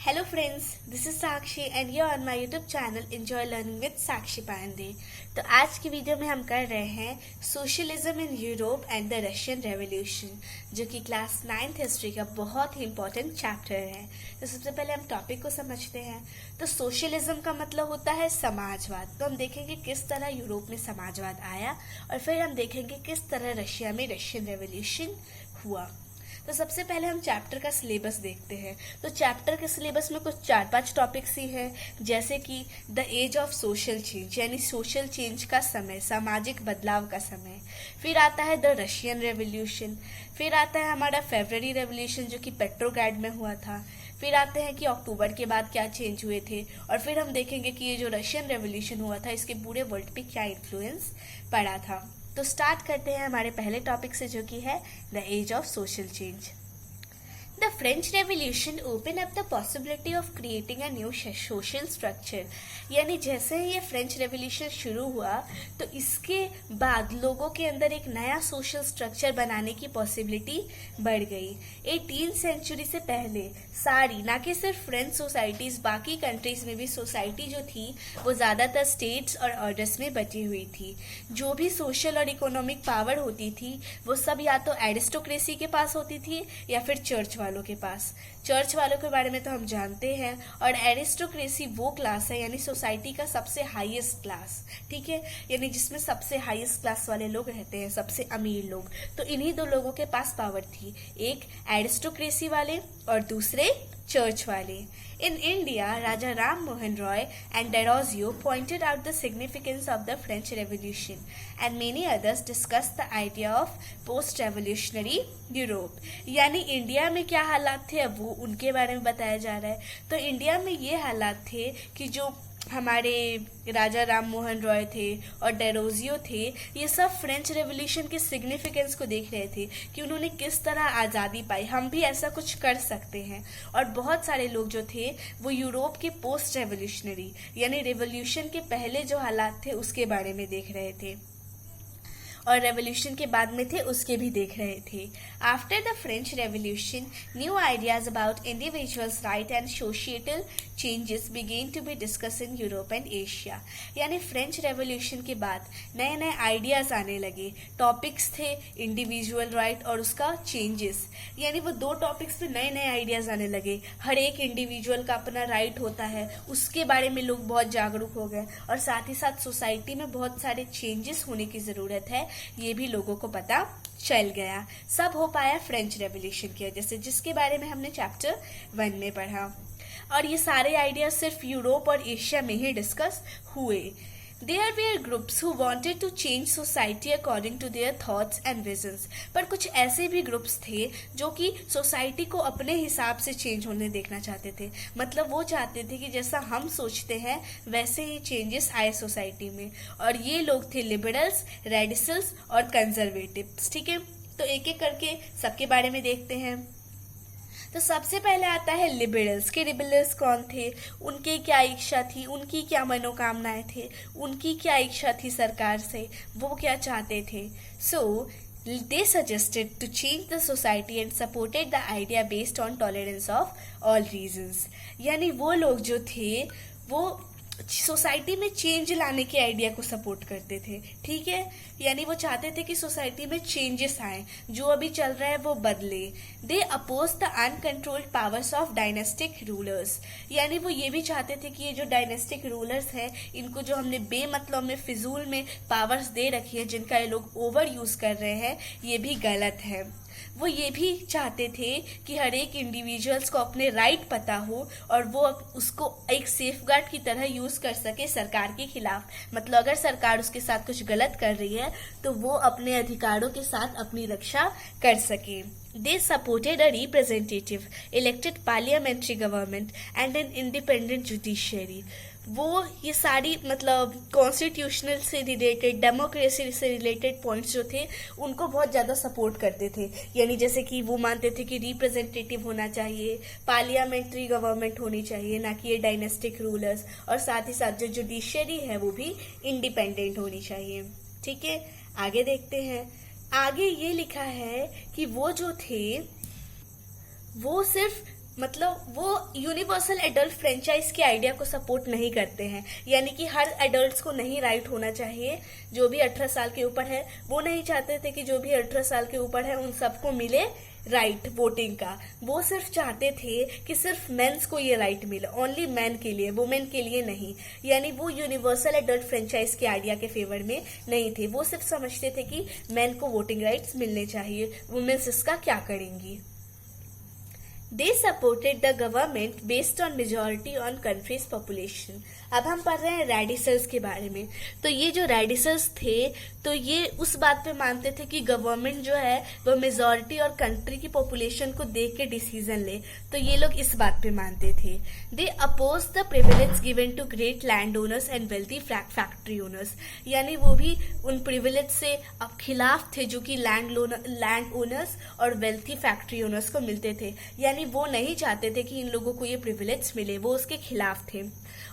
Hello friends, this is Sakshi and you're on my YouTube channel Enjoy Learning with Sakshi Pandey। तो आज की video में हम कर रहे हैं socialism in Europe and the Russian revolution, जो कि क्लास 9th हिस्ट्री का बहुत ही इम्पोर्टेंट चैप्टर है। तो सबसे पहले हम टॉपिक को समझते हैं। तो सोशलिज्म का मतलब होता है समाजवाद। तो हम देखेंगे किस तरह यूरोप में समाजवाद आया और फिर हम देखेंगे किस तरह रशिया में रशियन रेवोल्यूशन हुआ। तो सबसे पहले हम चैप्टर का सिलेबस देखते हैं। तो चैप्टर के सिलेबस में कुछ 4-5 टॉपिक्स ही हैं, जैसे कि the age of social change, यानी सोशल चेंज का समय, सामाजिक बदलाव का समय। फिर आता है द रशियन रेवोल्यूशन। फिर आता है हमारा फेब्रुअरी रेवोल्यूशन, जो कि पेट्रोग्राड में हुआ था। फिर आते हैं कि अक्टूबर के बाद क्या चेंज हुए थे, और फिर हम देखेंगे कि ये जो रशियन रेवोल्यूशन हुआ था इसके पूरे वर्ल्ड पे क्या इन्फ्लुएंस पड़ा था। तो स्टार्ट करते हैं हमारे पहले टॉपिक से, जो कि है the age of social change. The French Revolution opened up the possibility of creating a new social structure। यानी जैसे ही ये फ्रेंच रेवोल्यूशन शुरू हुआ तो इसके बाद लोगों के अंदर एक नया सोशल स्ट्रक्चर बनाने की पॉसिबिलिटी बढ़ गई। 18th सेंचुरी से पहले सारी, ना कि सिर्फ फ्रेंच सोसाइटीज, बाकी कंट्रीज में भी सोसाइटी जो थी वो ज़्यादातर स्टेट्स और ऑर्डर्स में बटी हुई थी। जो भी सोशल और इकोनॉमिक पावर होती थी वो सब या तो एरिस्टोक्रेसी के पास होती थी या फिर चर्च वालों के पास। चर्च वालों के बारे में तो हम जानते हैं, और एरिस्टोक्रेसी वो क्लास है यानी सोसाइटी का सबसे हाईएस्ट क्लास, ठीक है, यानी जिसमें सबसे हाईएस्ट क्लास वाले लोग रहते हैं, सबसे अमीर लोग। तो इन्हीं दो लोगों के पास पावर थी, एक एरिस्टोक्रेसी वाले और दूसरे चर्च वाले। In India, Raja Ram Mohan Roy and Derozio pointed out the significance of the French Revolution, and many others discussed the idea of post-revolutionary Europe। यानी इंडिया में क्या हालात थे अब वो उनके बारे में बताया जा रहा है। तो इंडिया में ये हालात थे कि जो हमारे राजा राम मोहन रॉय थे और डेरोजियो थे, ये सब फ्रेंच रेवोल्यूशन के सिग्निफिकेंस को देख रहे थे कि उन्होंने किस तरह आज़ादी पाई, हम भी ऐसा कुछ कर सकते हैं। और बहुत सारे लोग जो थे वो यूरोप के पोस्ट रेवोल्यूशनरी यानी रेवोल्यूशन के पहले जो हालात थे उसके बारे में देख रहे थे, और रेवोल्यूशन के बाद में थे उसके भी देख रहे थे। After the French revolution, new ideas about individuals right and societal changes began to be discuss in Europe and Asia. यानी फ्रेंच रेवोल्यूशन के बाद नए नए आइडियाज आने लगे। टॉपिक्स थे इंडिविजुअल राइट और उसका चेंजेस, यानी वो दो टॉपिक्स पे नए नए आइडियाज आने लगे। हर एक इंडिविजुअल का अपना राइट होता है, उसके बारे में लोग बहुत जागरूक हो गए, और साथ ही साथ सोसाइटी में बहुत सारे चेंजेस होने की ज़रूरत है, ये भी लोगों को पता चल गया। सब हो पाया फ्रेंच रेवोल्यूशन की वजह से, जिसके बारे में हमने चैप्टर 1 में पढ़ा। और ये सारे आइडियाज सिर्फ यूरोप और एशिया में ही डिस्कस हुए। There were groups who wanted to change society according to their thoughts and visions। पर कुछ ऐसे भी ग्रुप्स थे जो कि सोसाइटी को अपने हिसाब से चेंज होने देखना चाहते थे। मतलब वो चाहते थे कि जैसा हम सोचते हैं वैसे ही चेंजेस आए सोसाइटी में। और ये लोग थे लिबरल्स, रेडिकल्स और कंजर्वेटिव्स, ठीक है। तो एक एक करके सबके बारे में देखते हैं। तो सबसे पहले आता है लिबरल्स। के लिबरल्स कौन थे, उनकी क्या इच्छा थी, उनकी क्या मनोकामनाएं थे, उनकी क्या इच्छा थी सरकार से, वो क्या चाहते थे। सो they suggested to change the society and supported the idea based on tolerance of all reasons। यानी वो लोग जो थे वो सोसाइटी में चेंज लाने के आइडिया को सपोर्ट करते थे, ठीक है। यानी वो चाहते थे कि सोसाइटी में चेंजेस आए, जो अभी चल रहा है वो बदले। They oppose the uncontrolled powers of dynastic rulers. यानी वो ये भी चाहते थे कि ये जो डायनेस्टिक रूलर्स हैं इनको जो हमने बेमतलब में फिजूल में पावर्स दे रखी है, जिनका ये लोग ओवर यूज कर रहे हैं, ये भी गलत है। वो ये भी चाहते थे कि हर एक इंडिविजुअल्स को अपने राइट पता हो और वो उसको एक सेफगार्ड की तरह यूज कर सके सरकार के खिलाफ। मतलब अगर सरकार उसके साथ कुछ गलत कर रही है तो वो अपने अधिकारों के साथ अपनी रक्षा कर सके। They supported a representative elected parliamentary government and an independent judiciary। वो ये सारी मतलब कॉन्स्टिट्यूशनल से रिलेटेड, डेमोक्रेसी से रिलेटेड पॉइंट्स जो थे उनको बहुत ज़्यादा सपोर्ट करते थे। यानी जैसे कि वो मानते थे कि रिप्रेजेंटेटिव होना चाहिए, पार्लियामेंट्री गवर्नमेंट होनी चाहिए, ना कि ये डायनेस्टिक रूलर्स, और साथ ही साथ जो जुडिशरी है वो भी इंडिपेंडेंट होनी चाहिए, ठीक है। आगे देखते हैं। आगे ये लिखा है कि वो जो थे वो सिर्फ मतलब वो यूनिवर्सल एडल्ट फ्रेंचाइज के आइडिया को सपोर्ट नहीं करते हैं, यानी कि हर एडल्ट्स को नहीं राइट होना चाहिए। जो भी 18 साल के ऊपर है वो नहीं चाहते थे कि जो भी 18 साल के ऊपर है उन सबको मिले राइट वोटिंग का। वो सिर्फ चाहते थे कि सिर्फ मेंस को ये राइट मिले, ओनली मैन के लिए, वुमेन के लिए नहीं। यानी वो यूनिवर्सल एडल्ट फ्रेंचाइज के आइडिया के फेवर में नहीं थे। वो सिर्फ समझते थे कि मैन को वोटिंग राइट्स मिलने चाहिए, वुमेन्स इसका क्या करेंगी। They supported the government based on majority on country's population। अब हम पढ़ रहे हैं रेडिसल्स के बारे में। तो ये जो रेडिसल्स थे तो ये उस बात पे मानते थे कि गवर्नमेंट जो है वो मेजॉरिटी और कंट्री की पॉपुलेशन को देख के डिसीजन ले। तो ये लोग इस बात पे मानते थे। They oppose the privilege given to great land owners and wealthy factory owners. यानी वो भी उन प्रिविलेज से अब खिलाफ थे जो कि लैंड ओनर्स और वेल्थी फैक्ट्री ओनर्स को मिलते थे। यानी वो नहीं चाहते थे कि इन लोगों को ये प्रिविलेज मिले, वो उसके खिलाफ थे।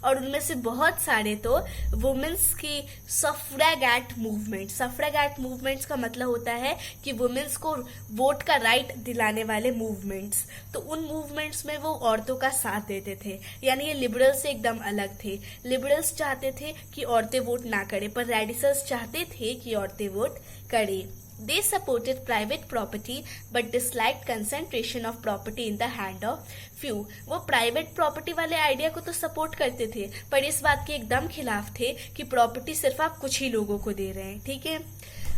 और उनमें से बहुत सारे तो वुमेन्स की सफ्रेगेट मूवमेंट्स का मतलब होता है कि वुमेन्स को वोट का राइट दिलाने वाले मूवमेंट्स। तो उन मूवमेंट्स में वो औरतों का साथ देते थे। यानी ये लिबरल्स से एकदम अलग थे। लिबरल्स चाहते थे कि औरतें वोट ना करें, पर रेडिकल्स चाहते थे कि औरतें वोट करें। They supported private property but disliked concentration of property in the hand of few। वो प्राइवेट प्रॉपर्टी वाले आइडिया को तो सपोर्ट करते थे, पर इस बात के एकदम खिलाफ थे कि प्रॉपर्टी सिर्फ आप कुछ ही लोगों को दे रहे हैं। ठीक है,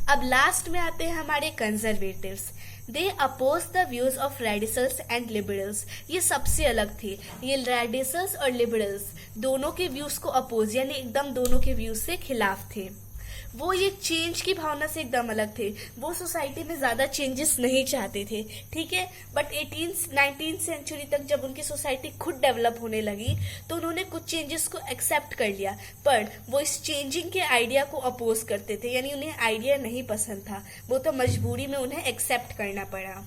अब लास्ट में आते हैं हमारे conservatives. They oppose the views of radicals and liberals. ये सबसे अलग थे। ये रेडिकल्स और लिबरल्स दोनों के व्यूज को अपोज, यानी एकदम दोनों के व्यूज से खिलाफ थे। वो ये चेंज की भावना से एकदम अलग थे। वो सोसाइटी में ज्यादा चेंजेस नहीं चाहते थे। ठीक है, बट 19th सेंचुरी तक जब उनकी सोसाइटी खुद डेवलप होने लगी तो उन्होंने कुछ चेंजेस को एक्सेप्ट कर लिया, पर वो इस चेंजिंग के आइडिया को अपोज करते थे। यानी उन्हें आइडिया नहीं पसंद था, वो तो मजबूरी में उन्हें एक्सेप्ट करना पड़ा।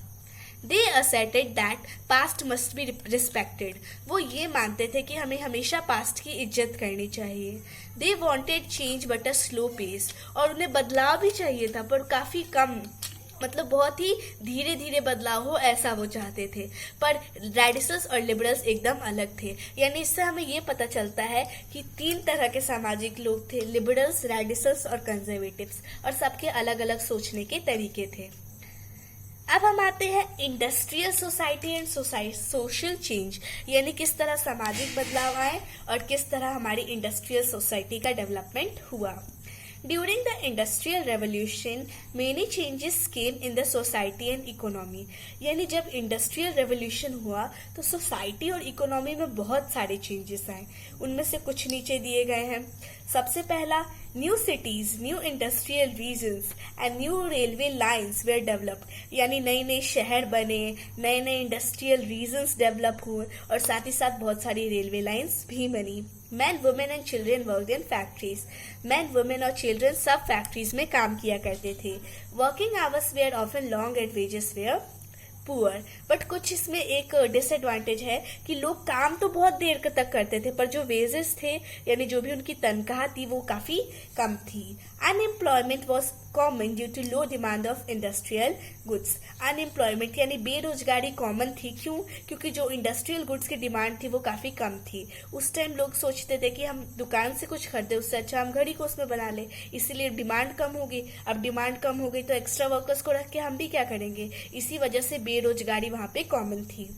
They asserted that past must be respected। वो ये मानते थे कि हमें हमेशा पास्ट की इज्जत करनी चाहिए। They wanted change but a slow pace। और उन्हें बदलाव भी चाहिए था, पर काफी कम, मतलब बहुत ही धीरे धीरे बदलाव हो, ऐसा वो चाहते थे। पर रेडिकल्स और लिबरल्स एकदम अलग थे। यानी इससे हमें ये पता चलता है कि 3 तरह के सामाजिक लोग थे, लिबरल्स, रेडिकल्स और कंजर्वेटिव्स, और सबके अलग अलग सोचने के तरीके थे। अब हम आते हैं industrial society and social change, यानी किस तरह सामाजिक बदलाव आए और किस तरह हमारी इंडस्ट्रियल सोसाइटी का डेवलपमेंट हुआ। During the Industrial Revolution, many changes came in the society and economy। यानी जब इंडस्ट्रियल रेवोल्यूशन हुआ तो सोसाइटी और इकोनॉमी में बहुत सारे चेंजेस आए। उनमें से कुछ नीचे दिए गए हैं। सबसे पहला, new cities, new industrial regions and new railway lines were developed. यानी नए नए शहर बने, नए नए इंडस्ट्रियल रीजन्स डेवलप हुए और साथ ही साथ बहुत सारी रेलवे लाइन्स भी बनी। Men, women and children worked in factories. Men, women और चिल्ड्रन सब फैक्ट्रीज में काम किया करते थे। Working hours were often long and wages were poor. But कुछ इसमें एक डिसएडवांटेज है कि लोग काम तो बहुत देर तक करते थे, पर जो वेजेस थे यानी जो भी उनकी तनख्वाह थी वो काफी कम थी। Unemployment was common due to low demand of industrial goods. Unemployment यानी बेरोजगारी कॉमन थी। क्यों? क्योंकि जो इंडस्ट्रियल गुड्स की डिमांड थी वो काफी कम थी। उस टाइम लोग सोचते थे कि हम दुकान से कुछ खरीदे, उससे अच्छा हम घड़ी को उसमें बना ले, इसीलिए डिमांड कम होगी। अब डिमांड कम हो गई तो एक्स्ट्रा वर्कर्स को रख के हम भी क्या करेंगे, इसी वजह से बेरोजगारी वहां पे कॉमन थी।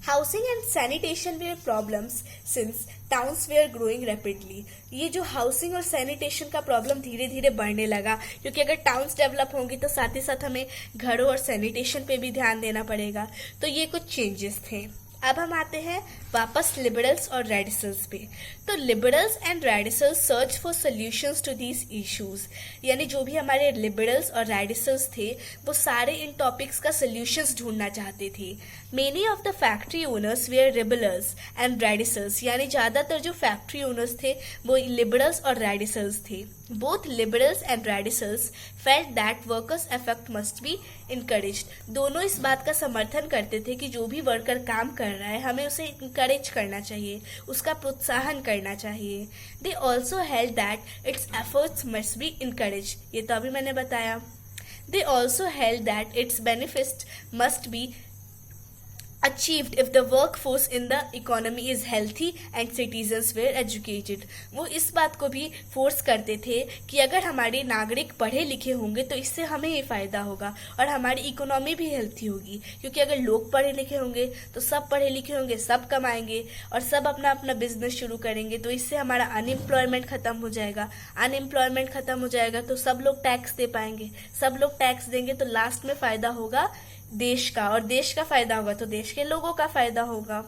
Housing and sanitation were problems since towns were growing rapidly. ये जो हाउसिंग और सैनिटेशन का प्रॉब्लम धीरे धीरे बढ़ने लगा, क्योंकि अगर टाउन्स डेवलप होंगी तो साथ ही साथ हमें घरों और सैनिटेशन पे भी ध्यान देना पड़ेगा। तो ये कुछ चेंजेस थे। अब हम आते हैं वापस लिबरल्स और रेडिकल्स पे। तो liberals and radicals search for solutions to these issues. यानी जो भी हमारे लिबरल्स और रेडिकल्स थे वो सारे इन टॉपिक्स का सॉल्यूशंस ढूंढना चाहते थे। Many of the factory owners were liberals and radicals. यानी ज्यादातर जो फैक्ट्री ओनर्स थे वो लिबरल्स और रेडिकल्स थे। Both liberals and radicals felt that workers effect must be encouraged. दोनों इस बात का समर्थन करते थे कि जो भी वर्कर काम कर रहा है हमें उसे इनकरेज करना चाहिए, उसका प्रोत्साहन करना चाहिए। They also held that it's efforts must be encourage. ये तो अभी मैंने बताया। They also held that it's benefits must be achieved if the workforce in the economy is healthy and citizens were educated। वो इस बात को भी फोर्स करते थे कि अगर हमारे नागरिक पढ़े लिखे होंगे तो इससे हमें ये फायदा होगा और हमारी इकोनॉमी भी हेल्थी होगी, क्योंकि अगर लोग पढ़े लिखे होंगे तो सब पढ़े लिखे होंगे, सब कमाएंगे और सब अपना अपना बिजनेस शुरू करेंगे, तो इससे हमारा अनएम्प्लॉयमेंट खत्म हो जाएगा। अनएम्प्लॉयमेंट खत्म हो जाएगा तो सब लोग टैक्स दे पाएंगे, सब लोग टैक्स देंगे तो लास्ट में फायदा होगा देश का, और देश का फायदा होगा तो देश के लोगों का फायदा होगा।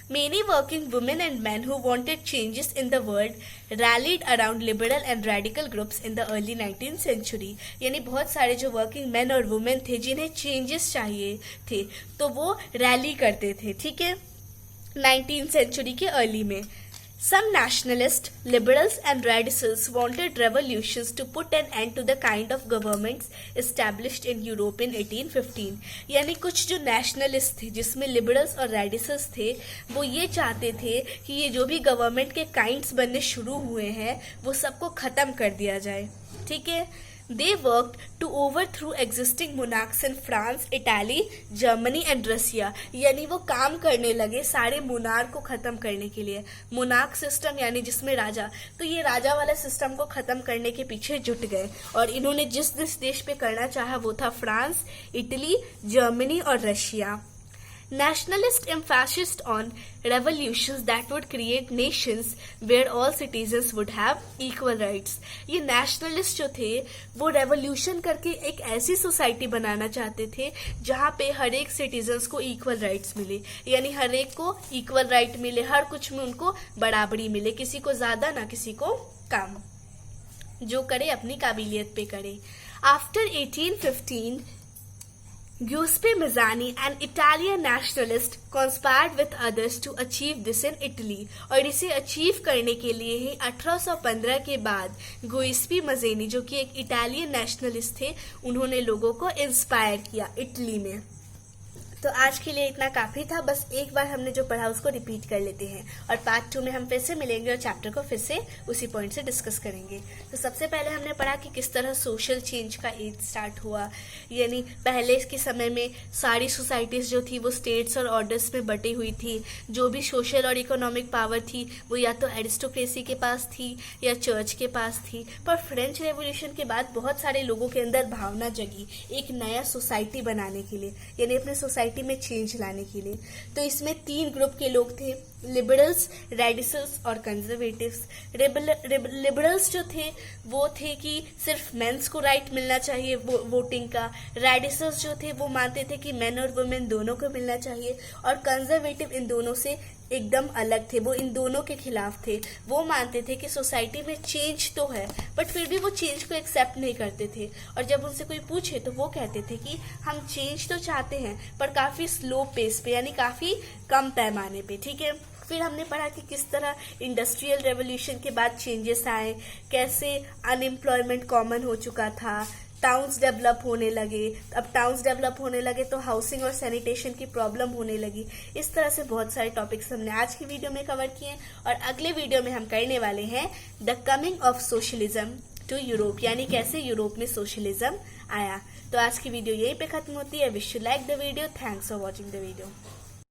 Many working women and men who wanted changes in the world rallied around liberal and radical groups in the early 19th century। यानी बहुत सारे जो वर्किंग मैन और वुमेन थे जिन्हें चेंजेस चाहिए थे तो वो रैली करते थे, ठीक है, 19th सेंचुरी के अर्ली में। Some nationalists, liberals and radicals wanted revolutions to put an end to the kind of governments established in Europe in 1815। यानी कुछ जो नेशनलिस्ट थे जिसमें लिबरल्स और रेडिकल्स थे वो ये चाहते थे कि ये जो भी गवर्नमेंट के काइंड्स बनने शुरू हुए हैं वो सबको ख़त्म कर दिया जाए, ठीक है। They worked to overthrow existing monarchs in France, Italy, Germany and Russia। यानी वो काम करने लगे सारे मोनार्क को खत्म करने के लिए। मोनार्क सिस्टम यानी जिसमें राजा, तो ये राजा वाला सिस्टम को खत्म करने के पीछे जुट गए और इन्होंने जिस देश पे करना चाहा वो था फ्रांस, इटली, जर्मनी और Russia. Nationalists emphasized on revolutions that would create nations where all citizens would have equal rights। ये नेशनलिस्ट जो थे वो रेवोल्यूशन करके एक ऐसी सोसाइटी बनाना चाहते थे जहाँ पे हर एक सिटीजन्स को इक्वल राइट्स मिले, यानी हर एक को इक्वल राइट मिले, हर कुछ में उनको बराबरी मिले, किसी को ज़्यादा ना किसी को कम, जो करे अपनी काबिलियत पे करे। After 1815 Giuseppe Mazzini, an Italian nationalist, conspired with others to achieve this in Italy। और इसे अचीव करने के लिए ही 1815 के बाद गुइस्पी मज़ेनी जो कि एक इटालियन नेशनलिस्ट थे उन्होंने लोगों को इंस्पायर किया इटली में। तो आज के लिए इतना काफ़ी था, बस एक बार हमने जो पढ़ा उसको रिपीट कर लेते हैं और पार्ट 2 में हम फिर से मिलेंगे और चैप्टर को फिर से उसी पॉइंट से डिस्कस करेंगे। तो सबसे पहले हमने पढ़ा कि किस तरह सोशल चेंज का एज स्टार्ट हुआ, यानी पहले के समय में सारी सोसाइटीज़ जो थी वो स्टेट्स और ऑर्डर्स में बटी हुई थी। जो भी सोशल और इकोनॉमिक पावर थी वो या तो एरिस्टोक्रेसी के पास थी या चर्च के पास थी। पर फ्रेंच रेवोल्यूशन के बाद बहुत सारे लोगों के अंदर भावना जगी एक नया सोसाइटी बनाने के लिए, यानी अपने सोसाइटी में चेंज लाने के लिए। तो इसमें 3 ग्रुप के लोग थे, लिबरल्स, रेडिकल्स और कंजर्वेटिव्स। लिबरल्स जो थे वो थे कि सिर्फ मेंस को राइट मिलना चाहिए वोटिंग का। रेडिकल्स जो थे वो मानते थे कि मेन और वुमेन दोनों को मिलना चाहिए, और कंजर्वेटिव इन दोनों से एकदम अलग थे, वो इन दोनों के खिलाफ थे। वो मानते थे कि सोसाइटी में चेंज तो है बट फिर भी वो चेंज को एक्सेप्ट नहीं करते थे, और जब उनसे कोई पूछे तो वो कहते थे कि हम चेंज तो चाहते हैं पर काफ़ी स्लो पेस पे, यानी काफ़ी कम पैमाने पे, ठीक है। फिर हमने पढ़ा कि किस तरह इंडस्ट्रियल रेवोल्यूशन के बाद चेंजेस आए, कैसे अनएम्प्लॉयमेंट कॉमन हो चुका था, टाउन्स डेवलप होने लगे। अब टाउन्स डेवलप होने लगे तो हाउसिंग और सैनिटेशन की प्रॉब्लम होने लगी। इस तरह से बहुत सारे टॉपिक्स हमने आज की वीडियो में कवर किए और अगले वीडियो में हम करने वाले हैं the coming of socialism to Europe, यानी कैसे यूरोप में सोशलिज्म आया। तो आज की वीडियो यहीं पे खत्म होती है। Wish you like the video. Thanks for watching the video.